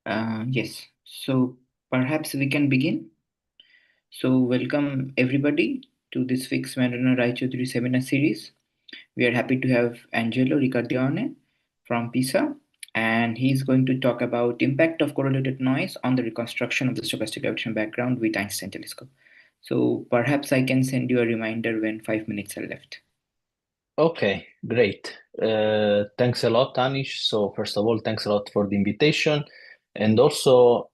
Yes, so perhaps we can begin. So, welcome everybody to this fixed Majorana-Raychaudhuri seminar series. We are happy to have Angelo Ricciardone from Pisa, and he's going to talk about impact of correlated noise on the reconstruction of the stochastic gravitational background with Einstein telescope. So, perhaps I can send you a reminder when 5 minutes are left. Okay, great. Thanks a lot, Anish. So first of all, thanks a lot for the invitation, and also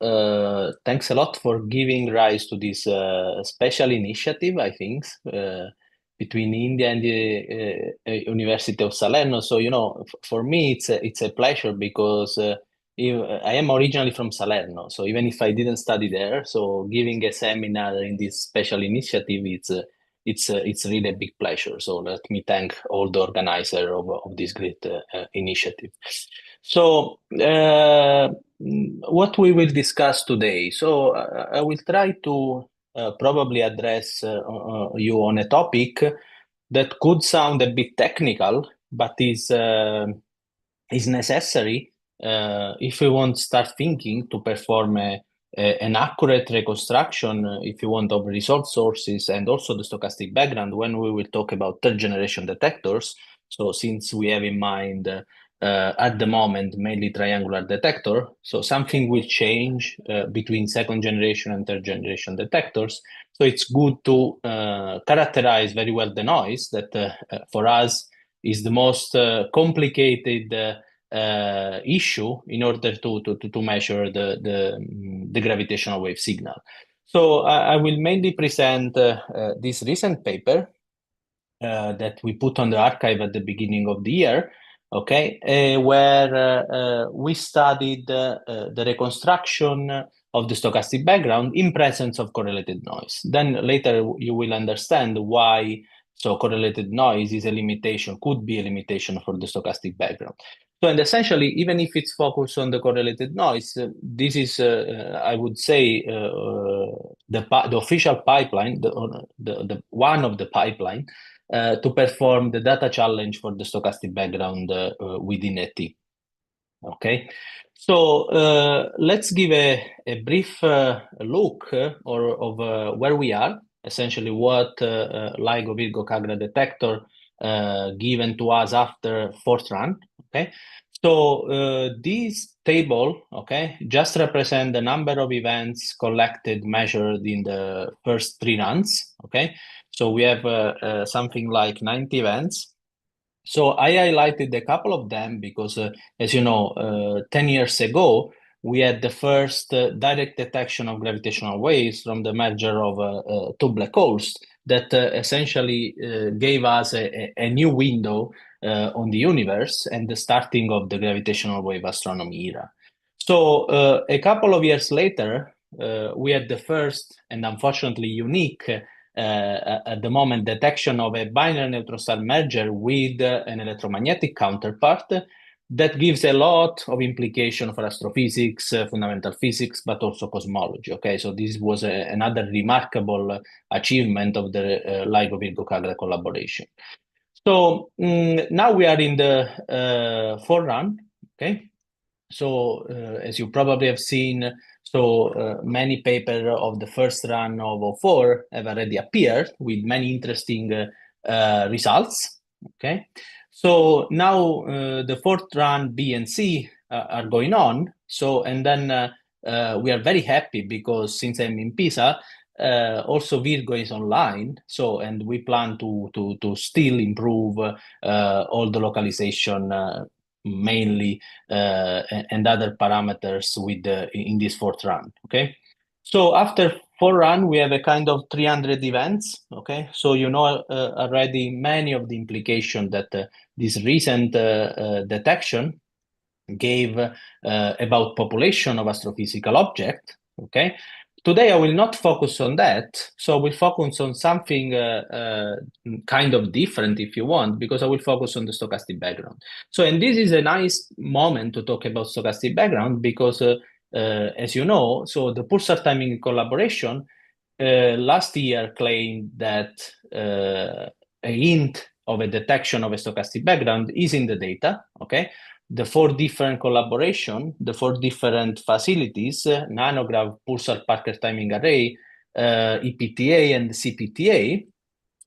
thanks a lot for giving rise to this special initiative, I think, between India and the University of Salerno. So, for me, it's a pleasure because I am originally from Salerno. So even if I didn't study there, so giving a seminar in this special initiative, it's really a big pleasure. So let me thank all the organizer of this great initiative. So what we will discuss today. So I will try to probably address you on a topic that could sound a bit technical, but is necessary if we want to start thinking to perform an accurate reconstruction, if you want, of result sources and also the stochastic background when we will talk about third generation detectors. So since we have in mind at the moment mainly triangular detector, so something will change between second generation and third generation detectors. So it's good to characterize very well the noise that for us is the most complicated issue in order to measure the gravitational wave signal. So I will mainly present this recent paper that we put on the archive at the beginning of the year, okay, where we studied the reconstruction of the stochastic background in presence of correlated noise. Then later you will understand why so correlated noise is a limitation, could be a limitation for the stochastic background. So, and essentially, even if it's focused on the correlated noise, this is, I would say, the official pipeline, the one of the pipeline to perform the data challenge for the stochastic background within ET. Okay, so let's give a brief look of where we are, essentially what LIGO Virgo Kagra detector given to us after fourth run. Okay, so this table, okay, just represent the number of events collected, measured in the first three runs. Okay, so we have something like 90 events. So I highlighted a couple of them because, as you know, 10 years ago, we had the first direct detection of gravitational waves from the merger of two black holes that essentially gave us a new window on the universe and the starting of the gravitational wave astronomy era. So a couple of years later, we had the first and unfortunately unique at the moment detection of a binary neutron star merger with an electromagnetic counterpart that gives a lot of implication for astrophysics, fundamental physics, but also cosmology. Okay, so this was another remarkable achievement of the LIGO Virgo Kagra collaboration. So now we are in the forerun. Okay, so as you probably have seen, so many papers of the first run of O4 have already appeared with many interesting results. Okay, so now the fourth run B and C are going on. So and then we are very happy because since I'm in Pisa, also Virgo is online. So and we plan to still improve all the localization. Mainly and other parameters with in this fourth run. Okay, so after four run we have a kind of 300 events. Okay, so you know already many of the implications that this recent detection gave about population of astrophysical object. Okay, today I will not focus on that, so we'll focus on something kind of different if you want, because I will focus on the stochastic background. So, and this is a nice moment to talk about stochastic background because as you know, so the pulsar timing collaboration last year claimed that a hint of a detection of a stochastic background is in the data. Okay, the 4 different collaboration, the 4 different facilities, Nanograv, Pulsar Parker Timing Array, EPTA and CPTA,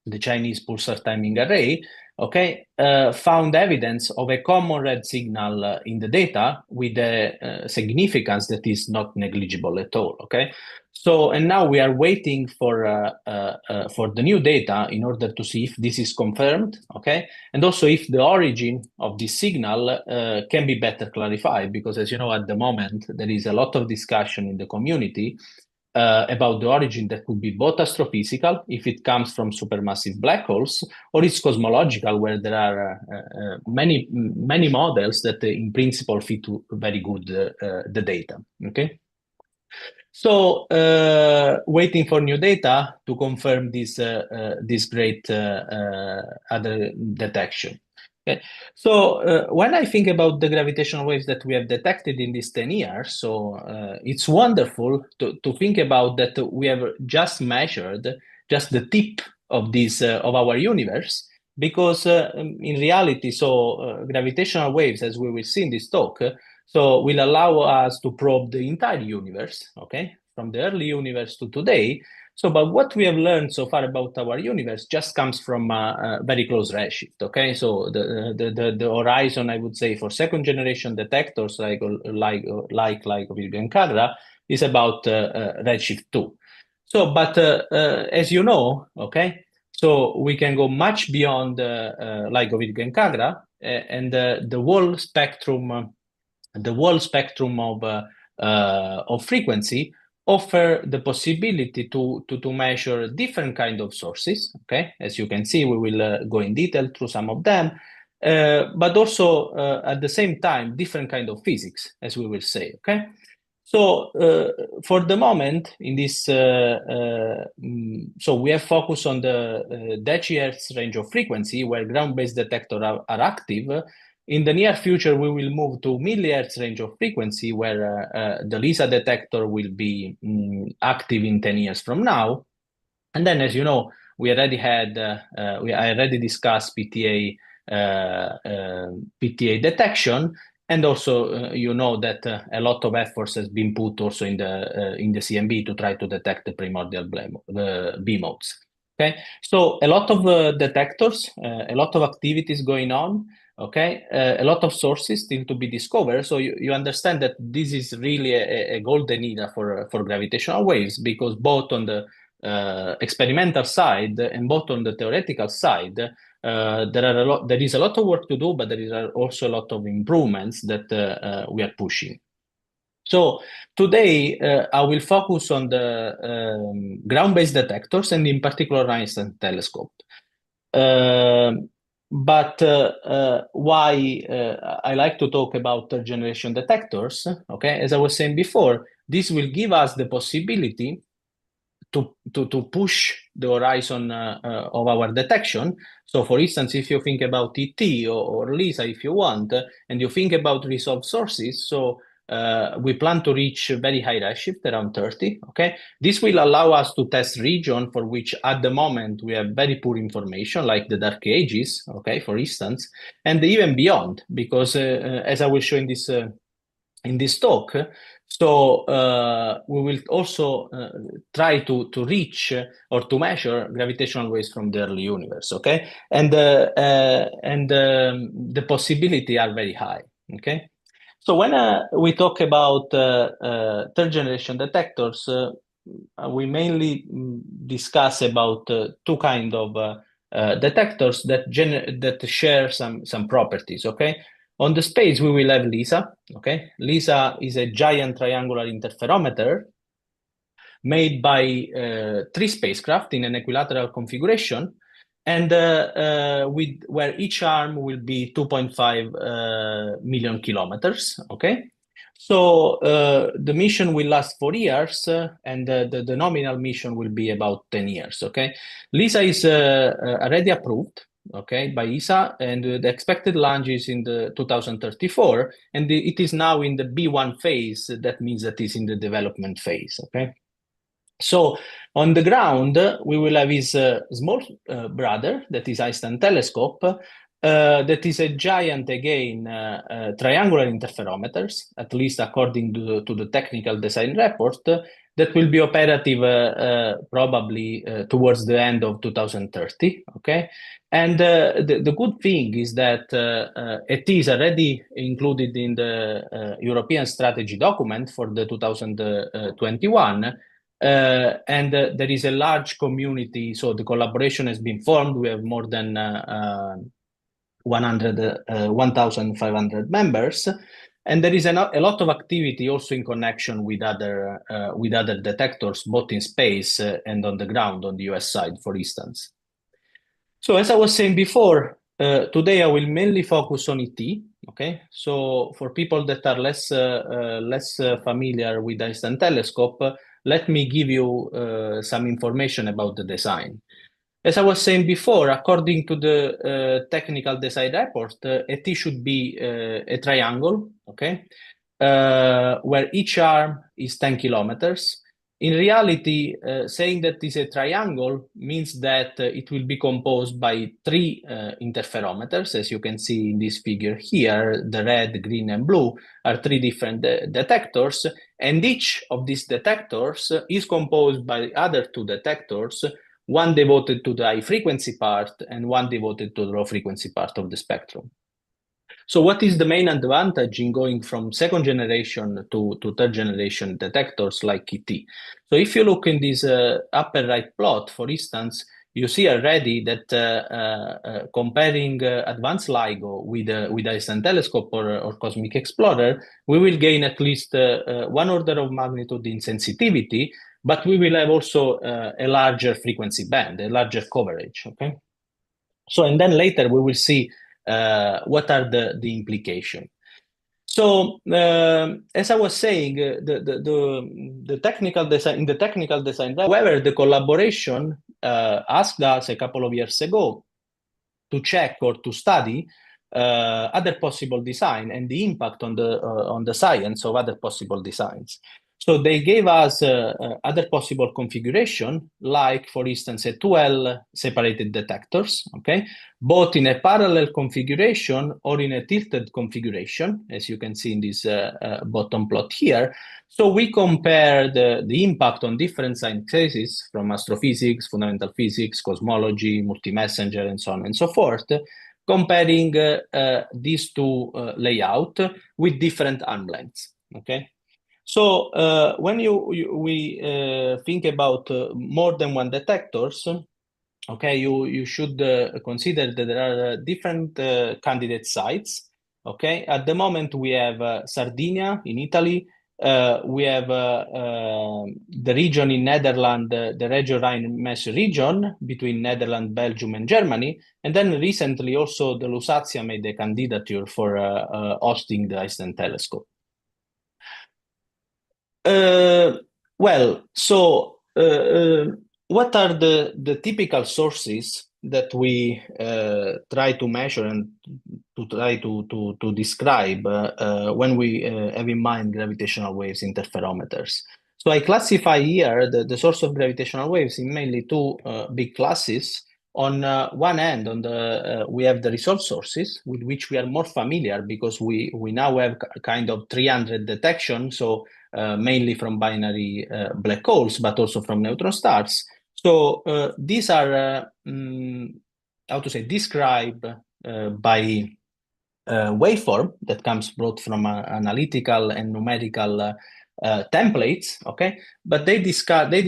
the Chinese Pulsar Timing Array, okay, found evidence of a common red signal in the data with a significance that is not negligible at all, okay? So, and now we are waiting for the new data in order to see if this is confirmed, okay? And also if the origin of this signal can be better clarified, because as you know, at the moment, there is a lot of discussion in the community about the origin that could be both astrophysical, if it comes from supermassive black holes, or it's cosmological, where there are many models that in principle fit very good the data, okay? So waiting for new data to confirm this great other detection. Okay. So when I think about the gravitational waves that we have detected in these 10 years, so it's wonderful to think about that we have just measured just the tip of this of our universe, because in reality, so gravitational waves, as we will see in this talk, so will allow us to probe the entire universe, okay, from the early universe to today. So, but what we have learned so far about our universe just comes from a very close redshift, okay? So the horizon, I would say, for second generation detectors like William Carra is about redshift 2. So, but as you know, okay, so we can go much beyond LIGO William Carra, and the whole spectrum of frequency offer the possibility to measure different kind of sources. Okay, as you can see, we will go in detail through some of them, but also at the same time different kind of physics, as we will say. Okay. So for the moment, in this, so we have focused on the decahertz range of frequency where ground-based detectors are active. In the near future, we will move to millihertz range of frequency where the LISA detector will be active in 10 years from now. And then, as you know, we already had, I already discussed PTA detection. And also, you know that a lot of efforts has been put also in the CMB to try to detect the primordial B modes. Okay, so a lot of detectors, a lot of activities going on. Okay, a lot of sources still to be discovered. So you understand that this is really a golden era for gravitational waves, because both on the experimental side and both on the theoretical side, there is a lot of work to do, but there is also a lot of improvements that we are pushing. So today I will focus on the ground-based detectors, and in particular Einstein telescope. But why I like to talk about third generation detectors, okay? As I was saying before, this will give us the possibility to push the horizon of our detection. So for instance, if you think about ET or LISA, if you want, and you think about resolved sources, so we plan to reach very high redshift, around 30, okay? This will allow us to test region for which at the moment we have very poor information, like the dark ages, okay, for instance, and even beyond, because as I will show in this talk, so we will also try to reach or to measure gravitational waves from the early universe, okay? And the possibility are very high, okay? So when we talk about third generation detectors, we mainly discuss about two kind of detectors that share some properties, okay? On the space, we will have LISA, okay? LISA is a giant triangular interferometer made by 3 spacecraft in an equilateral configuration, and where each arm will be 2.5 million kilometers, okay? So the mission will last 4 years, and the nominal mission will be about 10 years, okay? LISA is already approved, okay, by ESA, and the expected launch is in the 2034, and it is now in the B1 phase. That means that it's in the development phase, okay? So on the ground, we will have his small brother, that is Einstein telescope, that is a giant, again, triangular interferometers, at least according to the technical design report, that will be operative probably towards the end of 2030. Okay, and the good thing is that it is already included in the European strategy document for the 2021. And there is a large community, so the collaboration has been formed. We have more than 1,500 members, and there is a lot of activity also in connection with other detectors, both in space and on the ground on the US side, for instance. So as I was saying before, today I will mainly focus on ET. Okay, so for people that are less familiar with the Einstein telescope, let me give you some information about the design. As I was saying before, according to the technical design report, ET should be a triangle, okay, where each arm is 10 kilometers. In reality, saying that it's a triangle means that it will be composed by three interferometers. As you can see in this figure here, the red, green, and blue are three different detectors, and each of these detectors is composed by other two detectors, one devoted to the high frequency part and one devoted to the low frequency part of the spectrum. So what is the main advantage in going from second generation to third generation detectors like ET? So if you look in this upper right plot, for instance, you see already that comparing advanced LIGO with Einstein telescope or Cosmic Explorer, we will gain at least one order of magnitude in sensitivity, but we will have also a larger frequency band, a larger coverage. Okay, so and then later we will see what are the implications. So as I was saying, the technical design in the technical design. However, the collaboration asked us a couple of years ago to check or to study other possible design and the impact on the science of other possible designs. So they gave us other possible configuration, like for instance a 2L separated detectors, okay, both in a parallel configuration or in a tilted configuration, as you can see in this bottom plot here. So we compare the impact on different sciences from astrophysics, fundamental physics, cosmology, multi-messenger, and so on and so forth, comparing these two layout with different arm lengths. Okay. So when we think about more than one detectors, okay, you should consider that there are different candidate sites. Okay, at the moment we have Sardinia in Italy. We have the region in Netherlands, the Reggio Rhine-Metz region between Netherlands, Belgium, and Germany. And then recently also the Lusatia made a candidature for hosting the Einstein telescope. Well, so what are the typical sources that we try to measure and to try to describe when we have in mind gravitational waves interferometers? So I classify here the source of gravitational waves in mainly two big classes. On one end, we have the resolved sources with which we are more familiar because we now have kind of 300 detection. So mainly from binary black holes, but also from neutron stars. So these are, how to say, described by waveform that comes both from analytical and numerical templates, okay? But they describe the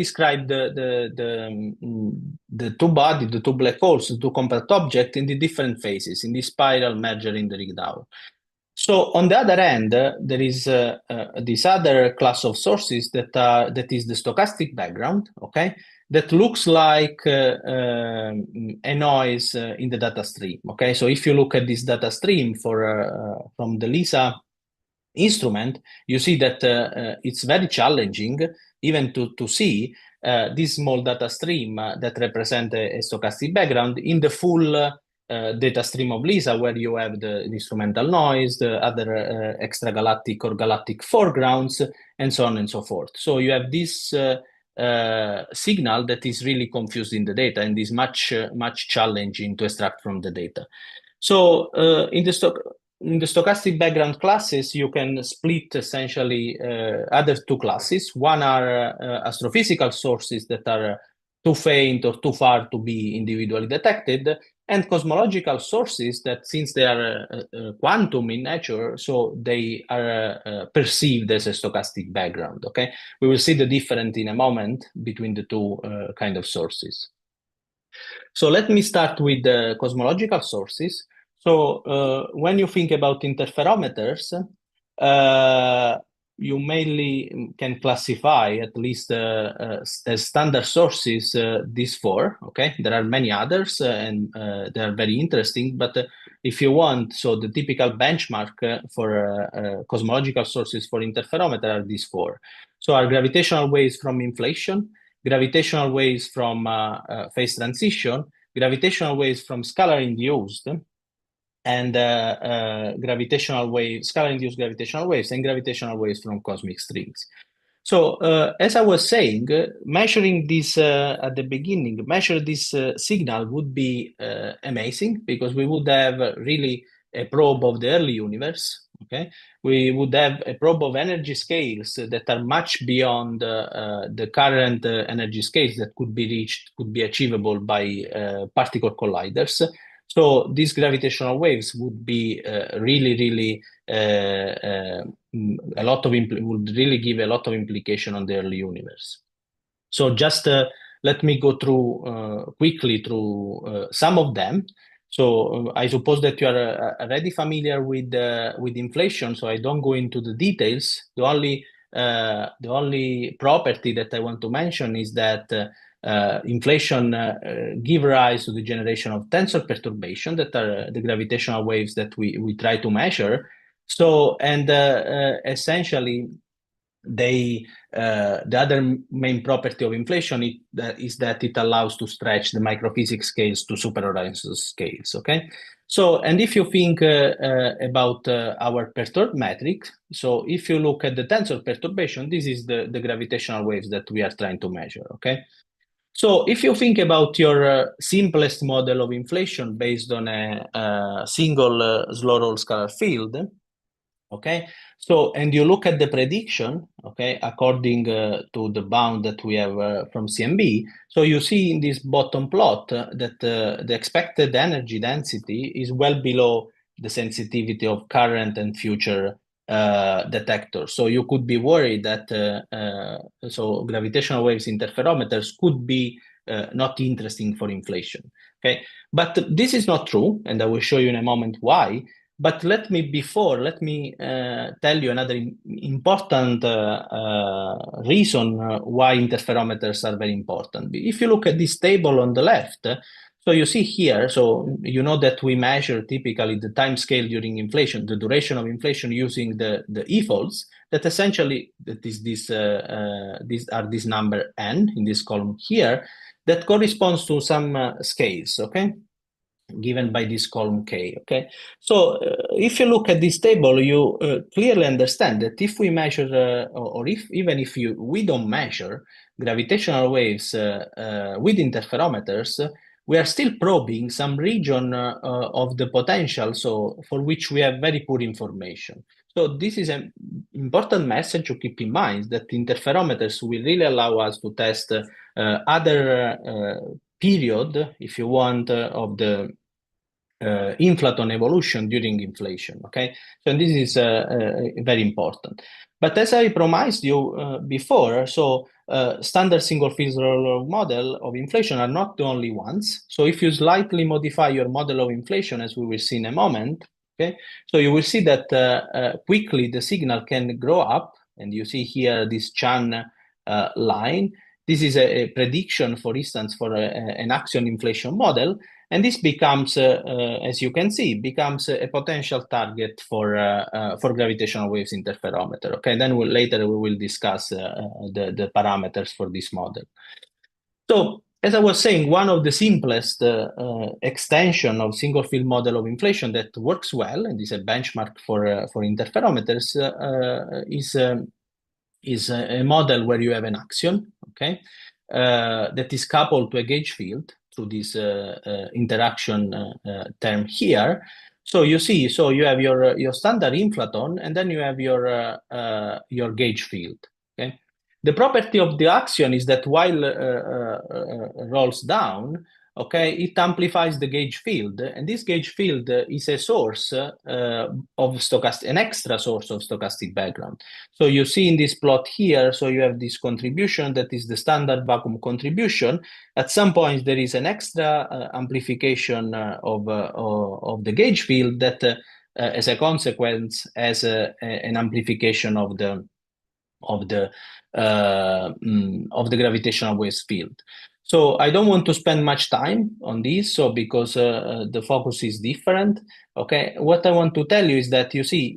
two bodies, the two black holes, the two compact objects in the different phases, in the spiral, merger, in the Rig-Down. So on the other hand, there is this other class of sources that is the stochastic background, okay, that looks like a noise in the data stream. Okay, so if you look at this data stream from the LISA instrument, you see that it's very challenging even to see this small data stream that represent a stochastic background in the full data stream of LISA, where you have the instrumental noise, the other extragalactic or galactic foregrounds, and so on and so forth. So you have this signal that is really confused in the data and is much challenging to extract from the data. So in the stochastic background classes, you can split essentially other two classes. One are astrophysical sources that are too faint or too far to be individually detected, and cosmological sources that, since they are quantum in nature, so they are perceived as a stochastic background. Okay, we will see the difference in a moment between the two kind of sources. So let me start with the cosmological sources. So when you think about interferometers, uh, you mainly can classify, at least as standard sources, these four. Okay, there are many others, and they are very interesting. But if you want, so the typical benchmark for cosmological sources for interferometer are these four. So are gravitational waves from inflation, gravitational waves from phase transition, gravitational waves from scalar induced, and scalar induced gravitational waves, and gravitational waves from cosmic strings. So, as I was saying, measuring this at the beginning, measure this signal would be amazing, because we would have really a probe of the early universe. Okay, we would have a probe of energy scales that are much beyond the current energy scales that could be reached, could be achievable by particle colliders. So these gravitational waves would be really a lot of would really give a lot of implication on the early universe. So just let me go through quickly through some of them. So I suppose that you are already familiar with inflation, so I don't go into the details. The only property that I want to mention is that inflation give rise to the generation of tensor perturbation, that are the gravitational waves that we try to measure. So, and essentially, the other main property of inflation is that it allows to stretch the microphysics scales to super horizon scales. Okay, so, and if you think about our perturb metric, so if you look at the tensor perturbation, this is the gravitational waves that we are trying to measure. Okay, so if you think about your simplest model of inflation based on a single slow roll scalar field, okay, so, and you look at the prediction, okay, according to the bound that we have from CMB, so you see in this bottom plot that the expected energy density is well below the sensitivity of current and future detectors. So you could be worried that so gravitational waves interferometers could be not interesting for inflation. Okay, but this is not true, and I will show you in a moment why. But let me tell you another important reason why interferometers are very important. If you look at this table on the left, so you see here, so you know that we measure typically the time scale during inflation, the duration of inflation, using the e-folds, that essentially that is this number n in this column here, that corresponds to some scales, okay, given by this column K. Okay, so if you look at this table, you clearly understand that if we measure, or if even if we don't measure gravitational waves with interferometers, we are still probing some region of the potential, so for which we have very poor information. So this is an important message to keep in mind, that interferometers will really allow us to test other period, if you want, of the inflaton evolution during inflation. Okay, so this is very important. But as I promised you before, so standard single phasor model of inflation are not the only ones. So if you slightly modify your model of inflation, as we will see in a moment, okay, so you will see that quickly the signal can grow up, and you see here this Chan line. This is a prediction, for instance, for an axion inflation model. And this becomes, as you can see, becomes a potential target for gravitational waves interferometer. Okay, then later we will discuss the parameters for this model. So, as I was saying, one of the simplest extension of single field model of inflation that works well and is a benchmark for interferometers is a model where you have an axion, okay, that is coupled to a gauge field. through this interaction term here. So you see, so you have your standard inflaton, and then you have your gauge field. Okay, the property of the axion is that while rolls down, okay, it amplifies the gauge field, and this gauge field is a source of stochastic, an extra source of stochastic background. So you see in this plot here, so you have this contribution that is the standard vacuum contribution. At some point, there is an extra amplification of the gauge field that, as a consequence, has an amplification of the gravitational waves field. So I don't want to spend much time on this, so because the focus is different. Okay, what I want to tell you is that you see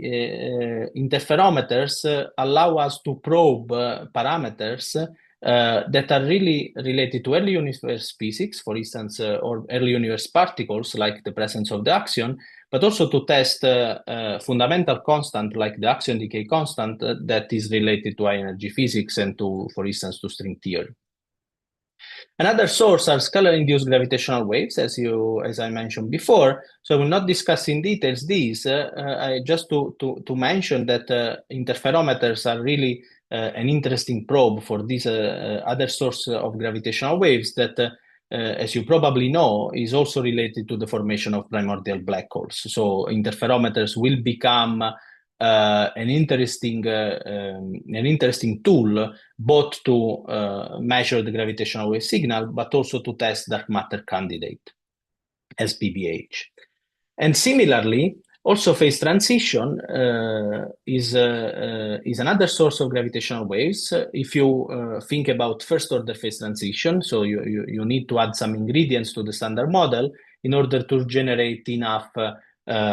interferometers allow us to probe parameters that are really related to early universe physics, for instance, or early universe particles, like the presence of the axion, but also to test fundamental constant like the axion decay constant that is related to high energy physics and to, for instance, to string theory. Another source are scalar-induced gravitational waves, as I mentioned before. So I will not discuss in details these. Just to mention that interferometers are really an interesting probe for this other source of gravitational waves that, as you probably know, is also related to the formation of primordial black holes. So interferometers will become an interesting tool both to measure the gravitational wave signal, but also to test dark matter candidate, SPBH. And similarly, also phase transition is another source of gravitational waves. If you think about first order phase transition, so you need to add some ingredients to the standard model in order to generate enough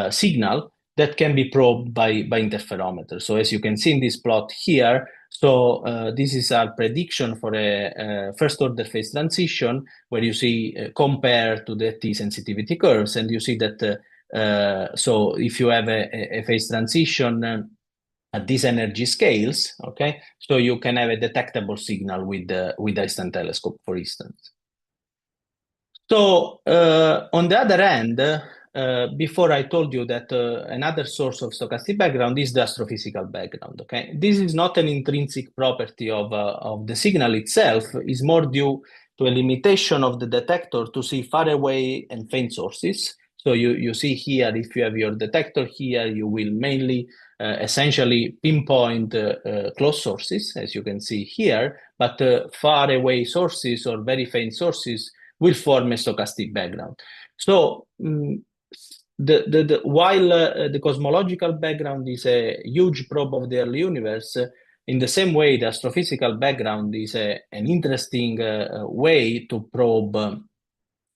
signal that can be probed by interferometer. So as you can see in this plot here, so this is our prediction for a first order phase transition, where you see compare to the T sensitivity curves, and you see that so if you have a phase transition at these energy scales, okay, so you can have a detectable signal with the Einstein telescope, for instance. So on the other hand, before I told you that another source of stochastic background is the astrophysical background. Okay, this is not an intrinsic property of the signal itself. It's more due to a limitation of the detector to see far away and faint sources. So you see here, if you have your detector here, you will mainly essentially pinpoint close sources, as you can see here, but far away sources or very faint sources will form a stochastic background. So while the cosmological background is a huge probe of the early universe, in the same way, the astrophysical background is an interesting way to probe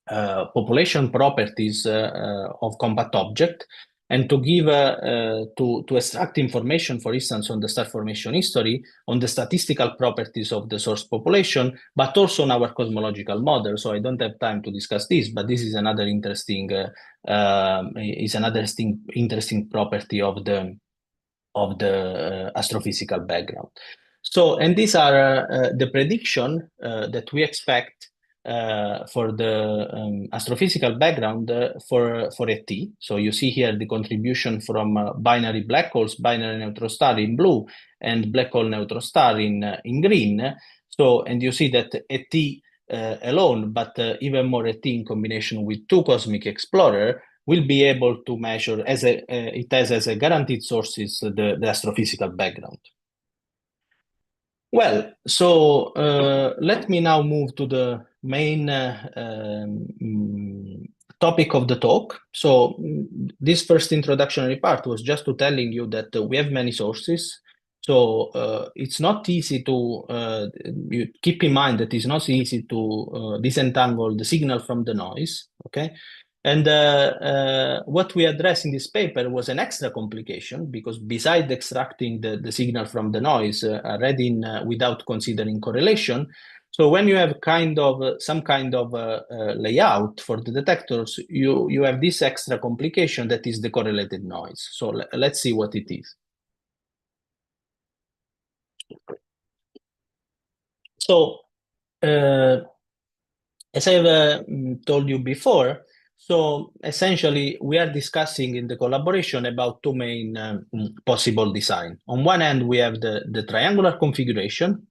population properties of compact object, and to give to extract information, for instance, on the star formation history, on the statistical properties of the source population, but also on our cosmological model. So I don't have time to discuss this, but this is another interesting interesting property of the astrophysical background. So, and these are the prediction that we expect for the astrophysical background for a T. So you see here the contribution from binary black holes, binary neutron star in blue, and black hole neutron star in green. So, and you see that a T alone, but even more a T in combination with two cosmic explorer, will be able to measure it has as a guaranteed sources the astrophysical background. Well, so let me now move to the main topic of the talk. So this first introductory part was just to telling you that we have many sources. So it's not easy to, you keep in mind that it's not easy to disentangle the signal from the noise, okay? And what we addressed in this paper was an extra complication, because besides extracting the signal from the noise, read in without considering correlation, so when you have some kind of layout for the detectors, you have this extra complication that is the correlated noise. So let's see what it is. So As I've told you before, so essentially we are discussing in the collaboration about two main possible design. On one end, we have the triangular configuration,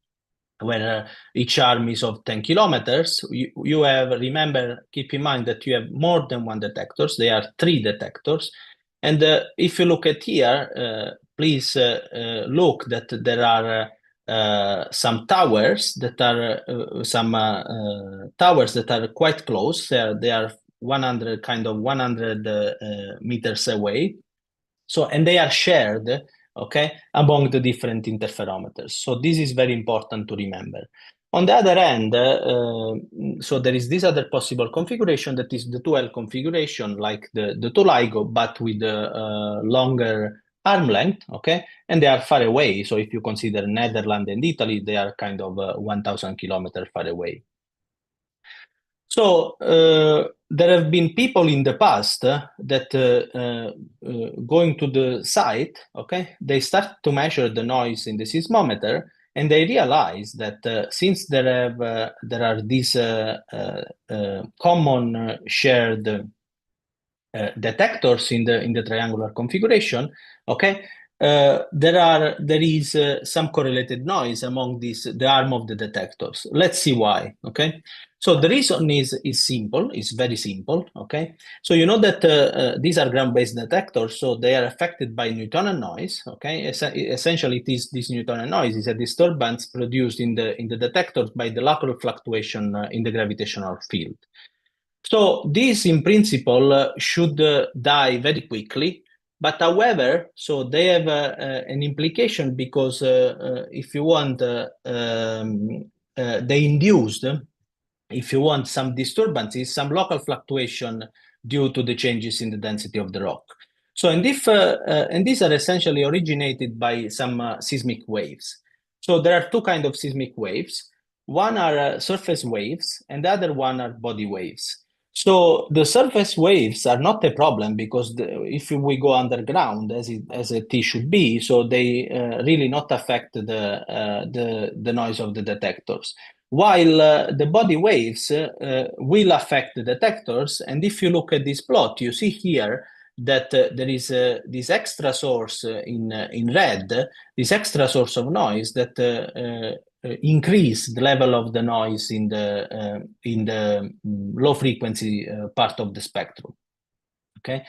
where each arm is of 10 kilometers. You have, remember, keep in mind that you have more than one detectors. There are three detectors. And if you look at here, please look that there are some towers that are towers that are quite close. They are 100 meters away. So, and they are shared, okay, among the different interferometers. So this is very important to remember. On the other hand, so there is this other possible configuration that is the 2L configuration, like the 2 LIGO, but with a longer arm length, okay? And they are far away. So if you consider Netherlands and Italy, they are kind of 1,000 kilometers far away. So there have been people in the past that going to the site, okay, they start to measure the noise in the seismometer, and they realize that since there are these common shared detectors in the triangular configuration, okay, there is some correlated noise among the arm of the detectors. Let's see why. Okay, so the reason is simple. It's very simple. Okay, so you know that these are ground-based detectors, so they are affected by Newtonian noise. Okay, essentially, this Newtonian noise is a disturbance produced in the detectors by the local fluctuation in the gravitational field. So this, in principle, should die very quickly. But however, so they have an implication because if you want, they induced, if you want, some disturbances, some local fluctuation due to the changes in the density of the rock. So, and these are essentially originated by some seismic waves. So there are two kinds of seismic waves. One are surface waves, and the other one are body waves. So the surface waves are not a problem because if we go underground, as it should be, so they really not affect the noise of the detectors. While the body waves will affect the detectors, and if you look at this plot, you see here that there is this extra source in red, this extra source of noise that increase the level of the noise in the low frequency part of the spectrum. Okay,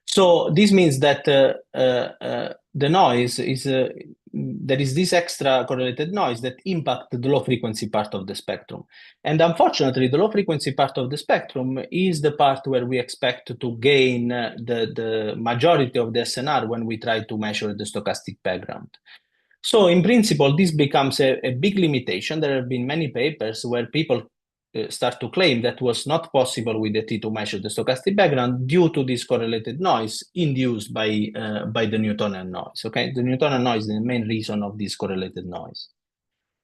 so this means that the noise is there is this extra correlated noise that impact the low frequency part of the spectrum. And unfortunately, the low frequency part of the spectrum is the part where we expect to gain the majority of the SNR when we try to measure the stochastic background. So in principle, this becomes a big limitation. There have been many papers where people start to claim that was not possible with the T to measure the stochastic background due to this correlated noise induced by the Newtonian noise. Okay, the Newtonian noise is the main reason of this correlated noise.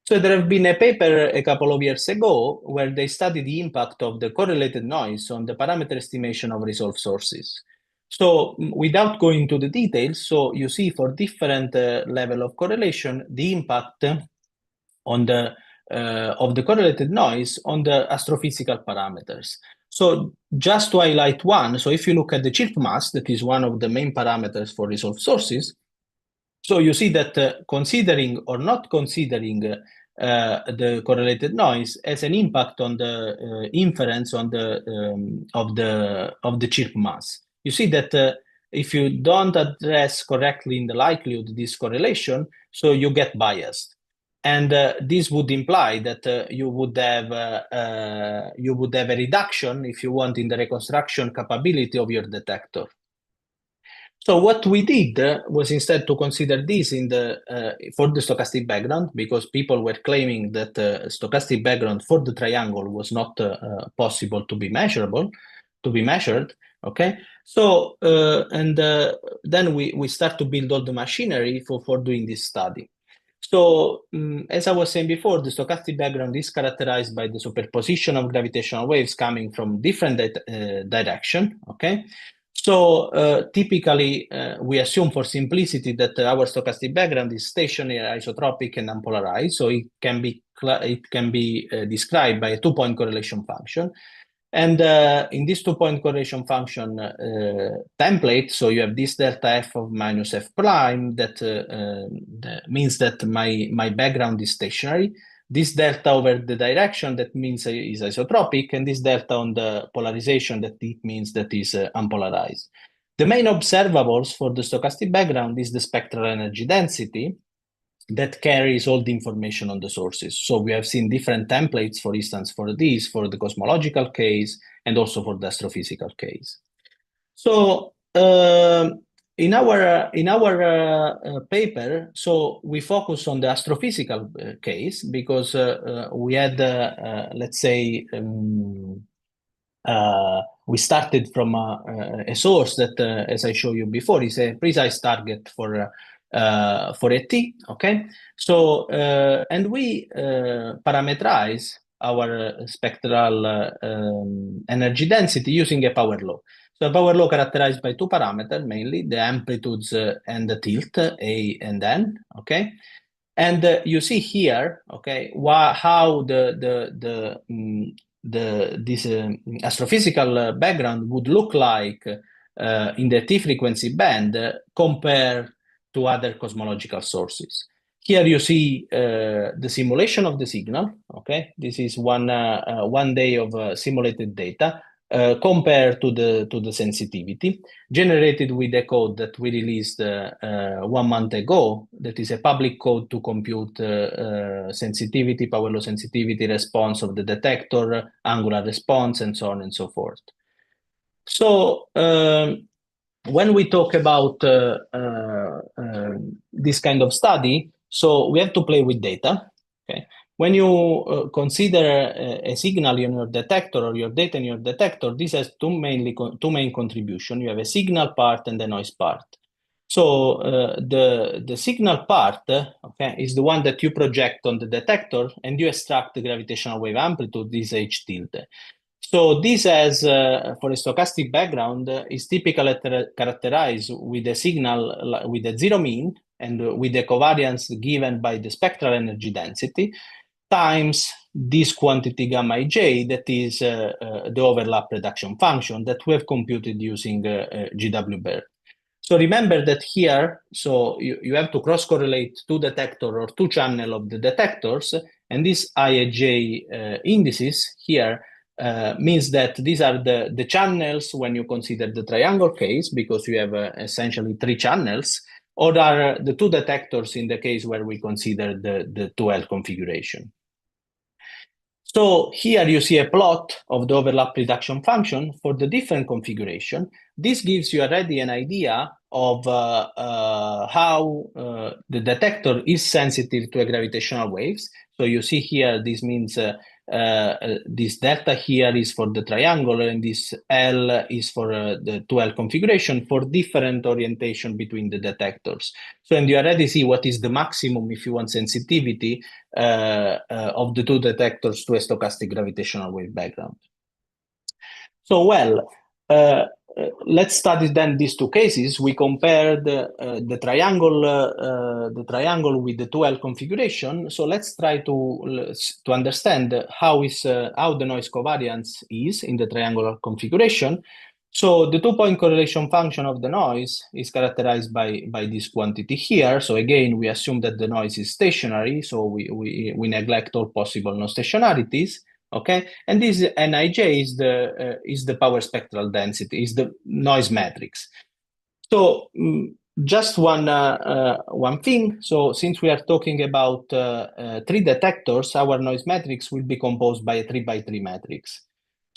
So there have been a paper a couple of years ago where they studied the impact of the correlated noise on the parameter estimation of resolved sources. So without going into the details, so you see for different level of correlation, the impact on the of the correlated noise on the astrophysical parameters. So just to highlight one, so if you look at the chirp mass, that is one of the main parameters for resolved sources, so you see that considering or not considering the correlated noise has an impact on the inference on the of the chirp mass. You see that if you don't address correctly in the likelihood this correlation, so you get biased. And this would imply that you would have a reduction, if you want, in the reconstruction capability of your detector. So what we did was instead to consider this for the stochastic background, because people were claiming that stochastic background for the triangle was not possible to be measured. Okay, so then we start to build all the machinery for doing this study. So, as I was saying before, the stochastic background is characterized by the superposition of gravitational waves coming from different direction. Okay, so typically we assume for simplicity that our stochastic background is stationary, isotropic, and unpolarized. So it can be described by a two-point correlation function. And in this two-point correlation function template, so you have this delta f of minus f prime that means that my background is stationary. This delta over the direction, that means is isotropic, and this delta on the polarization, that it means that is unpolarized. The main observables for the stochastic background is the spectral energy density that carries all the information on the sources. So we have seen different templates, for instance, for this, for the cosmological case, and also for the astrophysical case. So in our paper, so we focus on the astrophysical case because we had, let's say, we started from a source that, as I showed you before, is a precise target for ET. Okay, so and we parameterize our spectral energy density using a power law. So a power law characterized by two parameters, mainly the amplitudes and the tilt, A and N. Okay, and you see here, okay, how this astrophysical background would look like in the T frequency band compared to other cosmological sources. Here you see the simulation of the signal. Okay, this is one day of simulated data compared to the sensitivity generated with a code that we released 1 month ago. That is a public code to compute sensitivity, power law sensitivity, response of the detector, angular response, and so on and so forth. So when we talk about this kind of study, so we have to play with data. Okay, when you consider a signal in your detector or your data in your detector, this has two main contributions. You have a signal part and the noise part. So the signal part, okay, is the one that you project on the detector, and you extract the gravitational wave amplitude, this H tilde. So this has, for a stochastic background, is typically characterized with a signal with a zero mean and with the covariance given by the spectral energy density times this quantity gamma ij, that is the overlap reduction function that we have computed using GWB. So remember that here, so you have to cross-correlate two detector or two channel of the detectors, and these I and J indices here means that these are the channels when you consider the triangle case, because you have essentially three channels, or are the two detectors in the case where we consider the 2L configuration. So here you see a plot of the overlap reduction function for the different configuration. This gives you already an idea of how the detector is sensitive to a gravitational waves. So you see here, this means this delta here is for the triangle, and this L is for the 2L configuration for different orientation between the detectors. So, and you already see what is the maximum, if you want, sensitivity of the two detectors to a stochastic gravitational wave background. So, well, let's study then these two cases. We compared the triangle with the 2L configuration. So let's try to understand how the noise covariance is in the triangular configuration. So the two-point correlation function of the noise is characterized by this quantity here. So again, we assume that the noise is stationary. So we neglect all possible non-stationarities. Okay, and this Nij is the power spectral density, is the noise matrix. So just one thing. So since we are talking about three detectors, our noise matrix will be composed by a 3x3 matrix.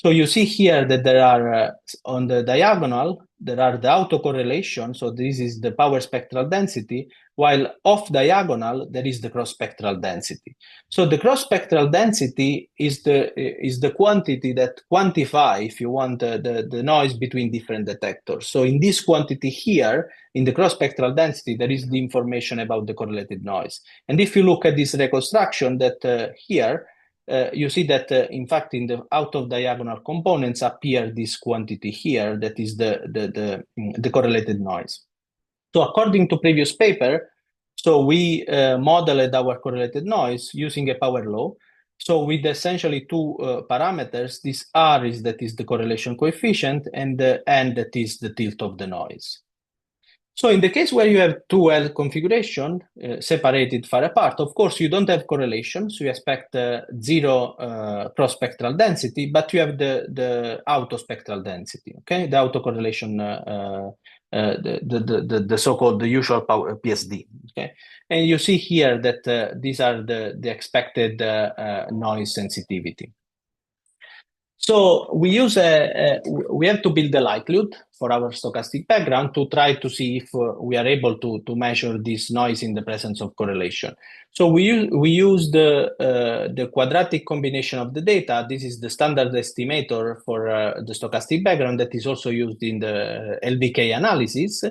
So you see here that there are on the diagonal, there are the autocorrelation. So this is the power spectral density, while off diagonal, there is the cross spectral density. So the cross spectral density is the quantity that quantify, if you want, the noise between different detectors. So in this quantity here, in the cross spectral density, there is the information about the correlated noise. And if you look at this reconstruction that here, you see that, in fact, in the out-of-diagonal components appear this quantity here, that is the correlated noise. So according to previous paper, So we modeled our correlated noise using a power law. So with essentially two parameters, this R is that is the correlation coefficient, and the N that is the tilt of the noise. So in the case where you have two L configuration separated far apart, of course, you don't have correlation, so you expect zero cross-spectral density, but you have the auto-spectral density, okay? The autocorrelation, the so-called the usual power, PSD, okay? And you see here that these are the expected noise sensitivity. So we have to build a likelihood for our stochastic background to try to see if we are able to measure this noise in the presence of correlation. So we use the quadratic combination of the data. This is the standard estimator for the stochastic background that is also used in the LBK analysis.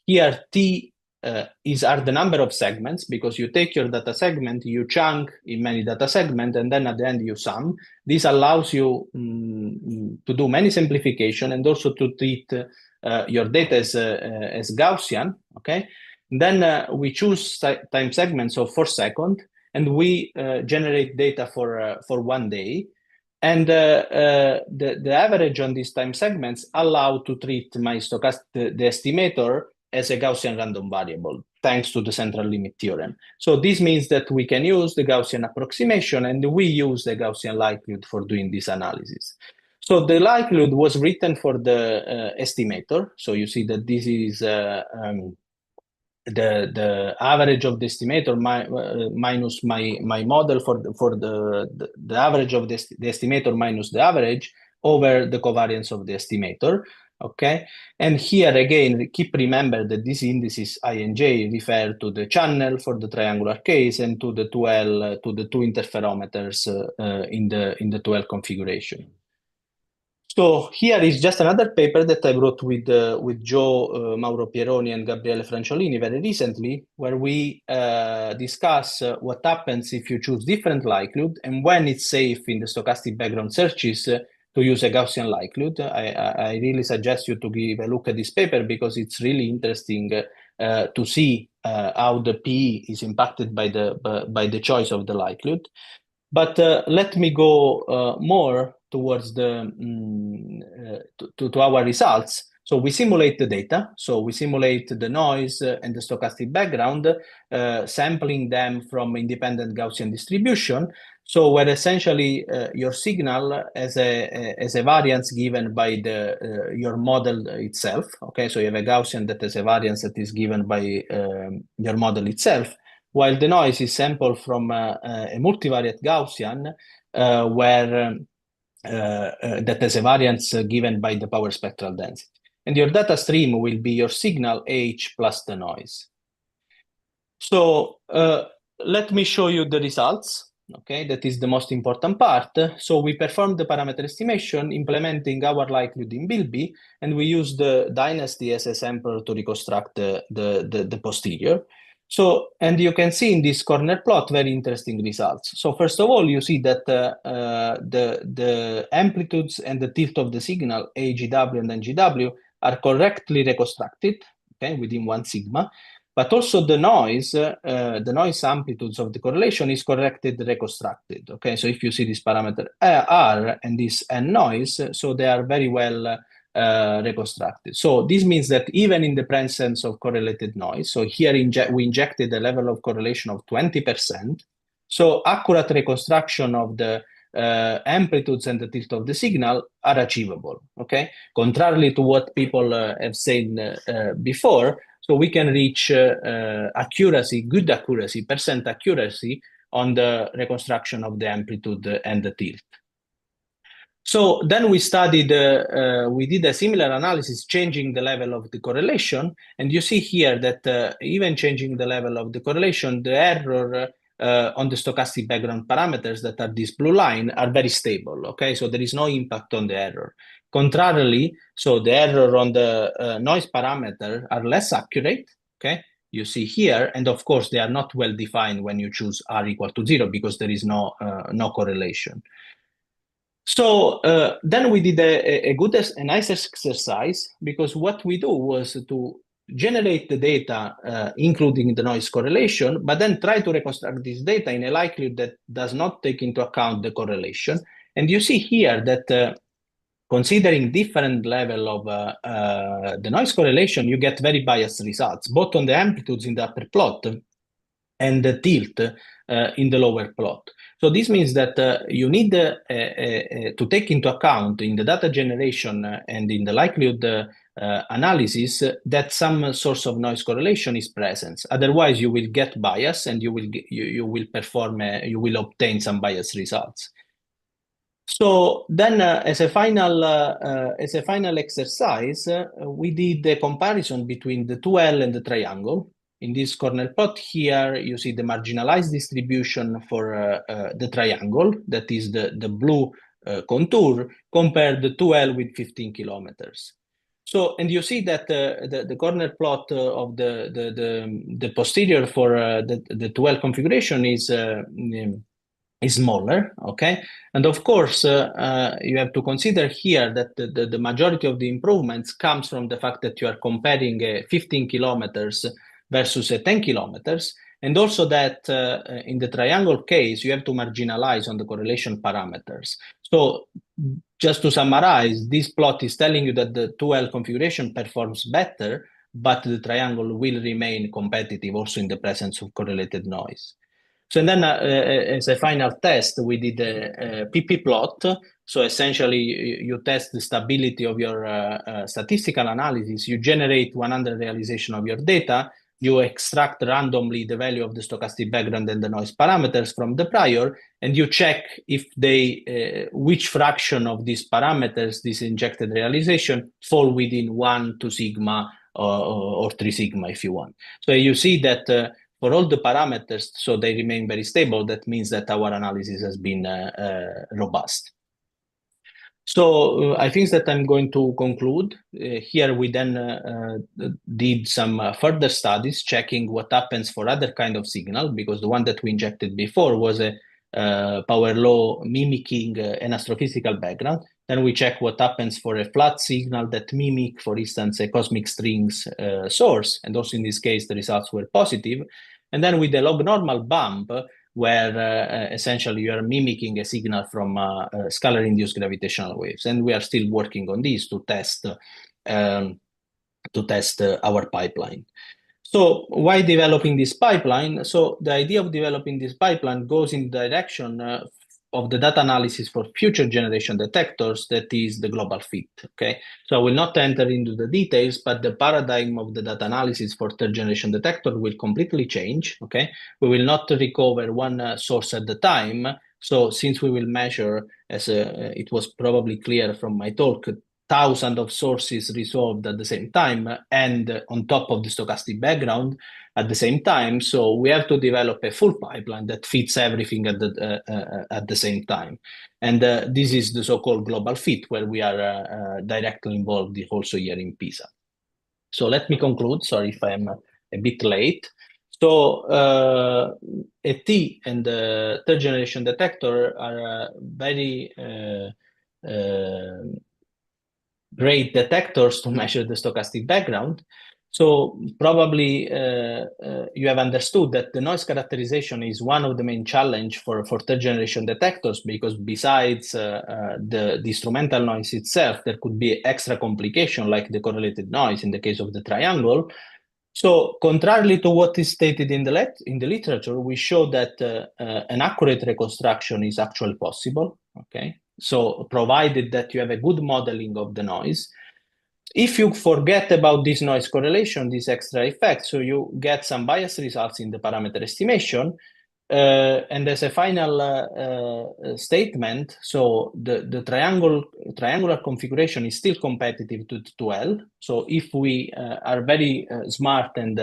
Here, T are the number of segments, because you take your data segment, you chunk in many data segments, and then at the end you sum. This allows you to do many simplification and also to treat your data as Gaussian, okay? Then we choose time segments of 4 seconds, and we generate data for 1 day. And the average on these time segments allow to treat my stochastic, the estimator, as a Gaussian random variable, thanks to the central limit theorem. So this means that we can use the Gaussian approximation, and we use the Gaussian likelihood for doing this analysis. So the likelihood was written for the estimator. So you see that this is the average of the estimator minus my model for the average of the estimator minus the average over the covariance of the estimator. Okay, and here again, keep remember that these indices I and J refer to the channel for the triangular case and to the 2L, to the two interferometers in the 2L configuration. So here is just another paper that I wrote with Joe Mauro Pieroni and Gabriele Franciolini very recently, where we discuss what happens if you choose different likelihood and when it's safe in the stochastic background searches to use a Gaussian likelihood. I really suggest you to give a look at this paper because it's really interesting to see how the P is impacted by the choice of the likelihood. But let me go more towards the to our results. So we simulate the data. So we simulate the noise and the stochastic background, sampling them from independent Gaussian distribution. So where essentially your signal as a variance given by your model itself. Okay, so you have a Gaussian that has a variance that is given by your model itself, while the noise is sampled from a multivariate Gaussian where that has a variance given by the power spectral density. And your data stream will be your signal H plus the noise. So let me show you the results. Okay, that is the most important part. So we performed the parameter estimation implementing our likelihood in Bilby, and we use the dynasty as a sample to reconstruct the posterior. So, and you can see in this corner plot very interesting results. So first of all, you see that the amplitudes and the tilt of the signal AGW and NGW are correctly reconstructed, okay, within 1 sigma. But also the noise amplitudes of the correlation is corrected, reconstructed. Okay, so if you see this parameter R and this N noise, so they are very well reconstructed. So this means that even in the presence of correlated noise, so here we injected a level of correlation of 20%. So accurate reconstruction of the amplitudes and the tilt of the signal are achievable. Okay, contrarily to what people have said before. So we can reach accuracy, good accuracy, percent accuracy on the reconstruction of the amplitude and the tilt. So then we studied, we did a similar analysis changing the level of the correlation. And you see here that even changing the level of the correlation, the error on the stochastic background parameters that are this blue line are very stable. Okay, so there is no impact on the error. Contrarily, so the error on the noise parameter are less accurate, okay? You see here, and of course they are not well defined when you choose R equal to 0 because there is no correlation. So then we did a nice exercise because what we do was to generate the data, including the noise correlation, but then try to reconstruct this data in a likelihood that does not take into account the correlation. And you see here that considering different level of the noise correlation, you get very biased results, both on the amplitudes in the upper plot and the tilt in the lower plot. So this means that you need to take into account in the data generation and in the likelihood analysis that some source of noise correlation is present. Otherwise, you will get bias and you will obtain some biased results. So then, as a final exercise, we did the comparison between the 2L and the triangle. In this corner plot here, you see the marginalized distribution for the triangle, that is the blue contour, compared the 2L with 15 kilometers. So, and you see that the corner plot of the posterior for the 2L configuration is smaller, okay? And of course, you have to consider here that the majority of the improvements comes from the fact that you are comparing 15 kilometers versus 10 kilometers, and also that in the triangle case, you have to marginalize on the correlation parameters. So just to summarize, this plot is telling you that the 2L configuration performs better, but the triangle will remain competitive also in the presence of correlated noise. So then as a final test, we did a PP plot. So essentially, you test the stability of your statistical analysis. You generate 100 realization of your data. You extract randomly the value of the stochastic background and the noise parameters from the prior, and you check if which fraction of these parameters, this injected realization, fall within 1, 2 sigma or 3 sigma if you want. So you see that for all the parameters, so they remain very stable. That means that our analysis has been robust. So I think that I'm going to conclude. Here we then did some further studies checking what happens for other kind of signal, because the one that we injected before was a power law mimicking an astrophysical background. Then we check what happens for a flat signal that mimic, for instance, a cosmic strings source. And also in this case, the results were positive. And then with the log normal bump, where essentially you are mimicking a signal from scalar-induced gravitational waves. And we are still working on this to test our pipeline. So why developing this pipeline? So the idea of developing this pipeline goes in the direction of the data analysis for future generation detectors, that is the global fit, okay? So I will not enter into the details, but the paradigm of the data analysis for third generation detector will completely change, okay? We will not recover one source at the time. So since we will measure, as it was probably clear from my talk, thousands of sources resolved at the same time and on top of the stochastic background at the same time. So we have to develop a full pipeline that fits everything at the same time. And this is the so-called global fit, where we are directly involved also here in Pisa. So let me conclude. Sorry if I'm a bit late. So ET and the third generation detector are very great detectors to measure the stochastic background. So probably you have understood that the noise characterization is one of the main challenge for third generation detectors, because besides the instrumental noise itself, there could be extra complication like the correlated noise in the case of the triangle. So contrarily to what is stated in the literature, we show that an accurate reconstruction is actually possible, okay? So provided that you have a good modeling of the noise. If you forget about this noise correlation, this extra effect, so you get some biased results in the parameter estimation. And as a final statement, so the triangular configuration is still competitive to 2L. So if we are very smart and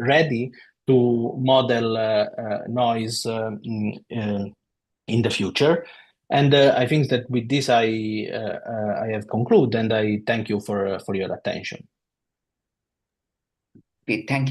ready to model noise in the future. And I think that with this, I have concluded, and I thank you for your attention. Okay, thank you.